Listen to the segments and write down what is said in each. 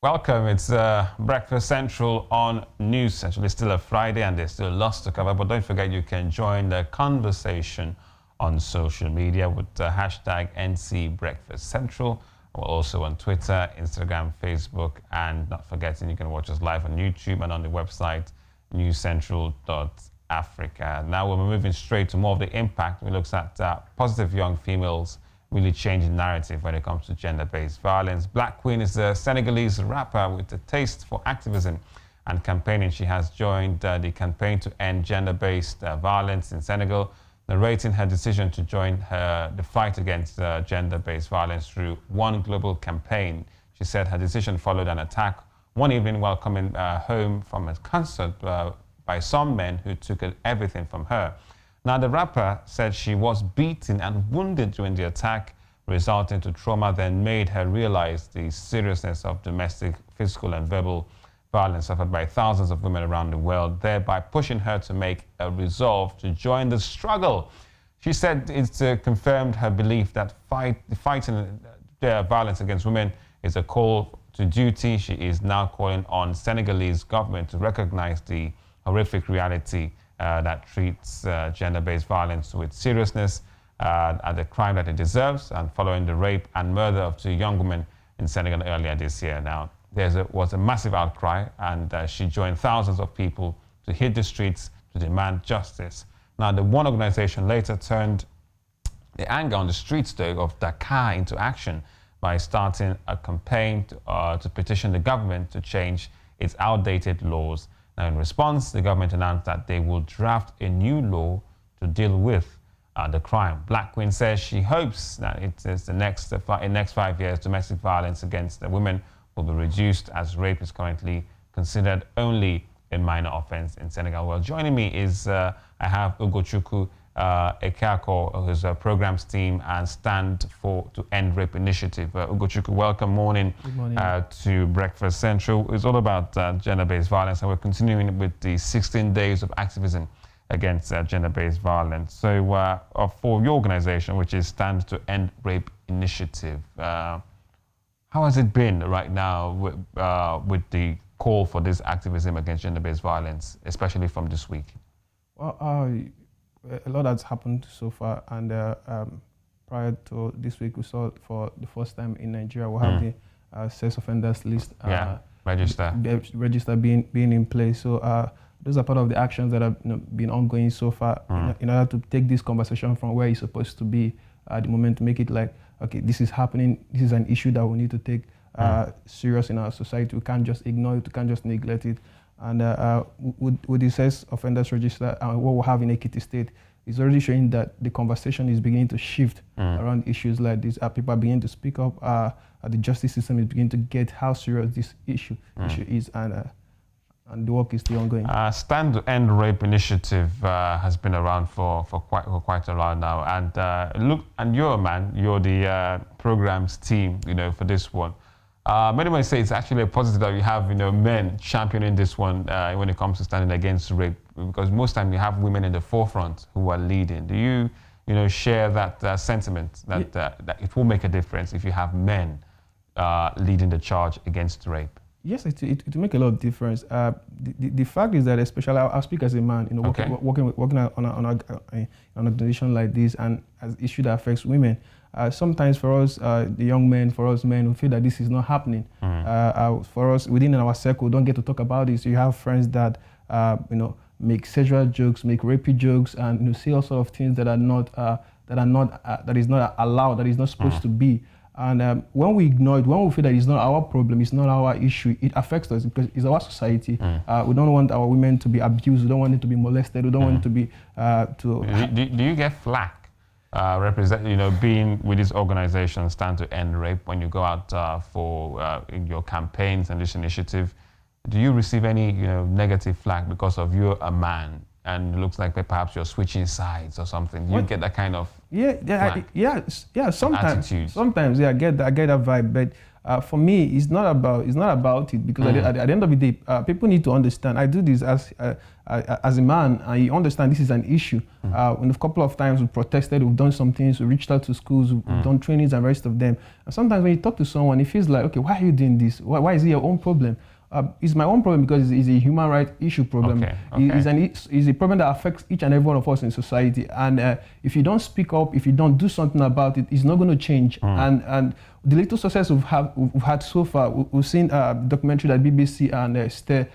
Welcome. It's Breakfast Central on News Central. It's still a Friday and there's still lots to cover, but don't forget you can join the conversation on social media with the hashtag #NCBreakfastCentral. We're also on Twitter, Instagram, Facebook, and not forgetting you can watch us live on YouTube and on the website newscentral.africa. Now we're moving straight to more of the impact. We looked at positive young females really changing narrative when it comes to gender-based violence. Black Queen is a Senegalese rapper with a taste for activism and campaigning. She has joined the campaign to end gender-based violence in Senegal, narrating her decision to join the fight against gender-based violence through one global campaign. She said her decision followed an attack one evening while coming home from a concert by some men who took everything from her. Now, the rapper said she was beaten and wounded during the attack, resulting to trauma, then made her realize the seriousness of domestic, physical, and verbal violence suffered by thousands of women around the world, thereby pushing her to make a resolve to join the struggle. She said it's confirmed her belief that fighting violence against women is a call to duty. She is now calling on Senegalese government to recognize the horrific reality that treats gender-based violence with seriousness and the crime that it deserves, and following the rape and murder of 2 young women in Senegal earlier this year. Now, there was a massive outcry, and she joined thousands of people to hit the streets to demand justice. Now, the one organization later turned the anger on the streets, though, of Dakar into action by starting a campaign to petition the government to change its outdated laws. Now, in response, the government announced that they will draft a new law to deal with the crime. Black Queen says she hopes that in the next 5 years, domestic violence against women will be reduced, as rape is currently considered only a minor offense in Senegal. Well, joining me is I have Ugochukwu Ikeakor, who's a programs team and Stand to End Rape Initiative. Ugochukwu, welcome. Good morning to Breakfast Central. It's all about gender-based violence, and we're continuing with the 16 days of activism against gender-based violence. So for your organization, which is Stand to End Rape Initiative, how has it been right now with the call for this activism against gender-based violence, especially from this week? Well, a lot has happened so far, and prior to this week, we saw for the first time in Nigeria we have the sex offenders list register being in place. So those are part of the actions that have been ongoing so far in order to take this conversation from where it's supposed to be at the moment, to make it like, okay, this is happening, this is an issue that we need to take serious in our society. We can't just ignore it, we can't just neglect it. And with the sex offenders register and what we have in Ekiti State, is already showing that the conversation is beginning to shift around issues like this. People are beginning to speak up. The justice system is beginning to get how serious this issue is, and the work is still ongoing. Stand to End Rape Initiative has been around for quite a while now, and you're a man. You're the programs team, for this one. Many might say it's actually a positive that you have, men championing this one when it comes to standing against rape, because most time you have women in the forefront who are leading. Do you, share that sentiment that it will make a difference if you have men leading the charge against rape? Yes, it will make a lot of difference. The fact is that, especially I'll speak as a man, working on an organization like this, and as an issue that affects women. Sometimes for us, the young men, for us men, we feel that this is not happening. For us, within our circle, we don't get to talk about this. You have friends that, make sexual jokes, make rapey jokes, and say all sorts of things that is not allowed, that is not supposed to be. And when we ignore it, when we feel that it's not our problem, it's not our issue, it affects us because it's our society. We don't want our women to be abused. We don't want them to be molested. We don't want them to be. Do you get flack? Being with this organization, Stand to End Rape, when you go out for in your campaigns and this initiative, do you receive any negative flack because of you're a man and it looks like perhaps you're switching sides or something? Do you get that kind of sometimes attitude? Sometimes I get that vibe, but for me, it's not about it, because at the end of the day, people need to understand. I do this as a man, and you understand this is an issue. And a couple of times we protested, we've done some things, we reached out to schools, we've done trainings and rest of them. And sometimes when you talk to someone, it feels like, okay, why are you doing this? Why is it your own problem? It's my own problem because it's a human rights issue problem. It's a problem that affects each and every one of us in society. And if you don't speak up, if you don't do something about it, it's not going to change. And the little success we've had so far, we've seen a documentary that BBC and S.T.E.R.I,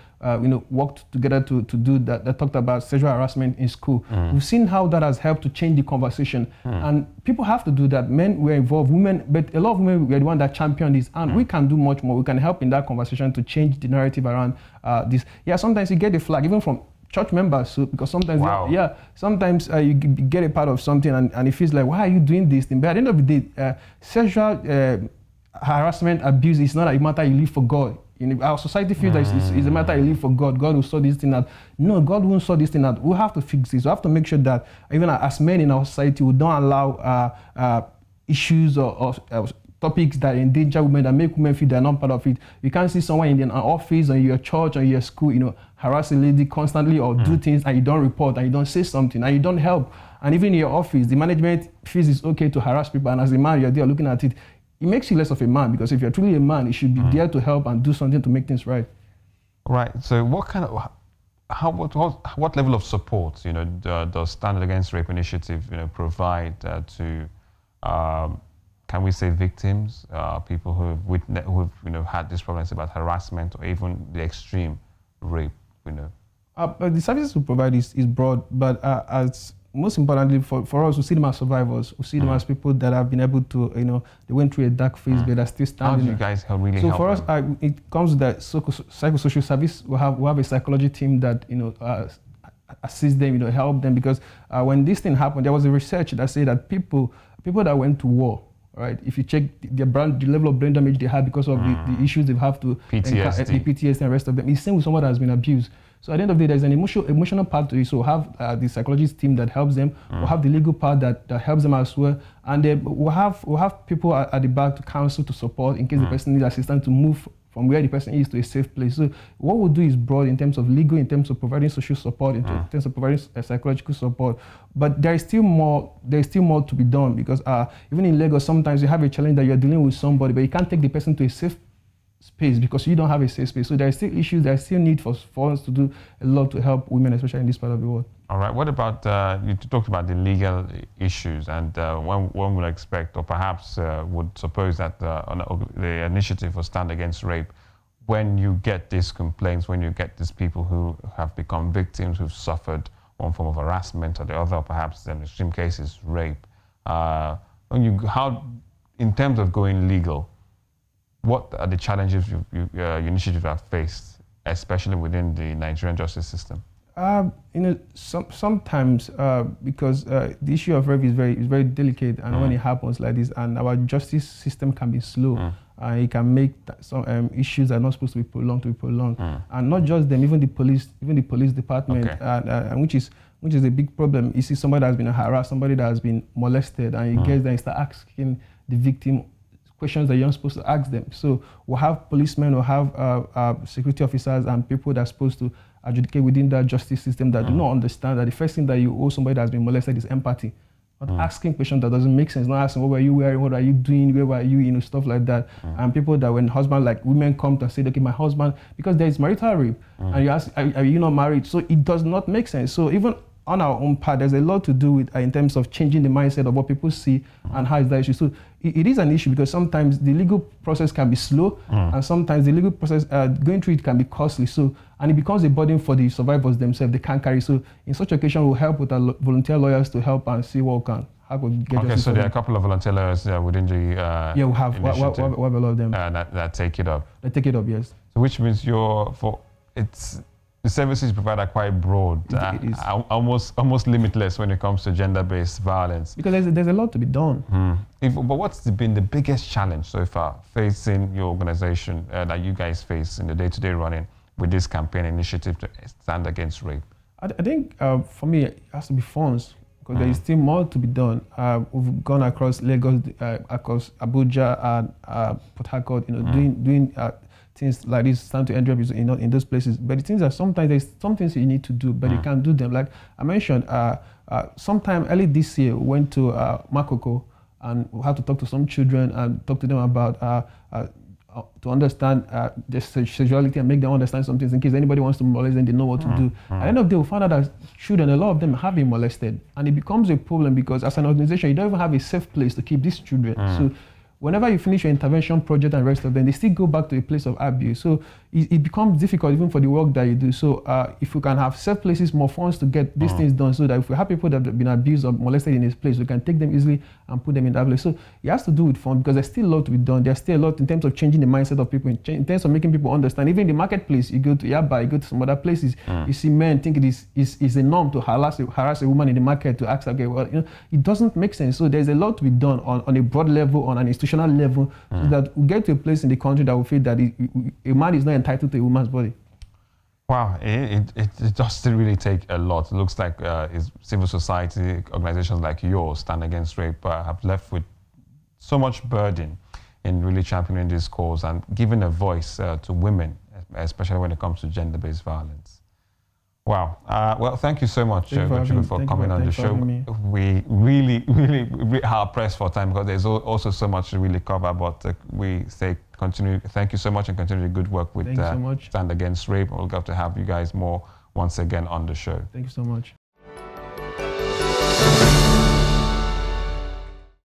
worked together to do that talked about sexual harassment in school. We've seen how that has helped to change the conversation. And people have to do that. Men were involved, women, but a lot of women were the one that championed this. And we can do much more. We can help in that conversation to change the narrative around this. Yeah, sometimes you get the flag, even from church members, so because sometimes sometimes you get a part of something and it feels like, why are you doing this thing? But at the end of the day, sexual harassment, abuse is not a matter you live for God. Our society feels like it's a matter you live for God. God will sort this thing out. No, God won't sort this thing out. We have to fix this. We have to make sure that even as men in our society, we don't allow issues or topics that endanger women, that make women feel they're not part of it. You can't see someone in an office or in your church or your school, harass a lady constantly or do things, and you don't report and you don't say something and you don't help. And even in your office, the management feels it's okay to harass people, and as a man, you're there looking at it. It makes you less of a man, because if you're truly a man, you should be there to help and do something to make things right. Right. So what level of support, does Stand Against Rape initiative, provide to, can we say, victims, people who've had these problems about harassment or even the extreme rape, The services we provide is broad, but as most importantly for us, we see them as survivors. We see them as people that have been able to, they went through a dark phase, but are still standing. How do you guys really help? So for us, it comes with that psychosocial service. We have a psychology team that, assist them, help them, because when this thing happened, there was a research that said that people that went to war, right? If you check the level of brain damage they had because of the issues they have to PTSD and the rest of them, it's the same with someone that has been abused. So at the end of the day, there's an emotional part to it. So we'll have the psychologist team that helps them. We'll have the legal part that helps them as well. And we'll have people at the back to counsel, to support in case the person needs assistance to move from where the person is to a safe place. So what we'll do is broad in terms of legal, in terms of providing social support, in terms of providing psychological support. But there is still more to be done, because even in Lagos, sometimes you have a challenge that you're dealing with somebody, but you can't take the person to a safe space because you don't have a safe space. So there are still issues, there is still need for us to do a lot to help women, especially in this part of the world. All right, what about, you talked about the legal issues, and one would expect, or perhaps would suppose that the initiative for Stand Against Rape, when you get these complaints, when you get these people who have become victims, who've suffered one form of harassment or the other, perhaps in extreme cases, rape, in terms of going legal, what are the challenges your initiative have faced, especially within the Nigerian justice system? Sometimes because the issue of rape is very delicate, and when it happens like this, and our justice system can be slow, it can make some issues that are not supposed to be prolonged, and not just them, even the police department, and which is a big problem. You see somebody that has been harassed, somebody that has been molested, and you get there and start asking the victim questions that you're not supposed to ask them. So we'll have policemen, we'll have security officers and people that are supposed to adjudicate within that justice system that do not understand that the first thing that you owe somebody that has been molested is empathy. Not asking questions that doesn't make sense, not asking what were you wearing, what are you doing, where were you, stuff like that. And people that when husband, like women come to say, okay, my husband, because there is marital rape, and you ask, are you not married? So it does not make sense. So even on our own part, there's a lot to do with in terms of changing the mindset of what people see and how is that issue. So it is an issue because sometimes the legal process can be slow, and sometimes the legal process going through it can be costly. So and it becomes a burden for the survivors themselves. They can't carry. So in such occasion, we'll help with our volunteer lawyers to help and see what we can. How we get okay, so there are a couple of volunteer lawyers within the we have a lot of them that take it up. They take it up, yes. So which means the services provided are quite broad, it is. almost limitless when it comes to gender-based violence. Because there's a lot to be done. But what's been the biggest challenge so far facing your organization that you guys face in the day-to-day running with this campaign initiative to stand against rape? I think for me, it has to be funds. because there is still more to be done. We've gone across Lagos, across Abuja and Port Harcourt, doing things like this, stand to end in those places. But the things are sometimes there's some things you need to do, but you can't do them. Like I mentioned, sometime early this year, we went to Makoko and we had to talk to some children and talk to them about to understand their sexuality and make them understand some things in case anybody wants to molest them, they know what to do. At the end of the day, we found out that children, a lot of them have been molested, and it becomes a problem because as an organization, you don't even have a safe place to keep these children. So whenever you finish your intervention project and rest of them, they still go back to a place of abuse. So it becomes difficult even for the work that you do. So if we can have safe places, more funds to get these things done, so that if we have people that have been abused or molested in this place, we can take them easily and put them in that place. So it has to do with funds because there's still a lot to be done. There's still a lot in terms of changing the mindset of people, in terms of making people understand. Even in the marketplace, you go to Yaba, you go to some other places, you see men think it is a norm to harass a woman in the market to ask, okay, well, it doesn't make sense. So there's a lot to be done on a broad level, on an institutional level, so that we get to a place in the country that we feel that a man is not entitled to a woman's body. Wow, it does still really take a lot. It looks like civil society organizations like yours, Stand Against Rape, have left with so much burden in really championing this cause and giving a voice to women, especially when it comes to gender-based violence. Wow. Well, thank you so much, Ugochukwu, for coming on the show. We really are pressed for time because there's also so much to really cover, but we say thank you so much and continue the good work with Stand Against Rape. We'll get to have you guys more once again on the show. Thank you so much.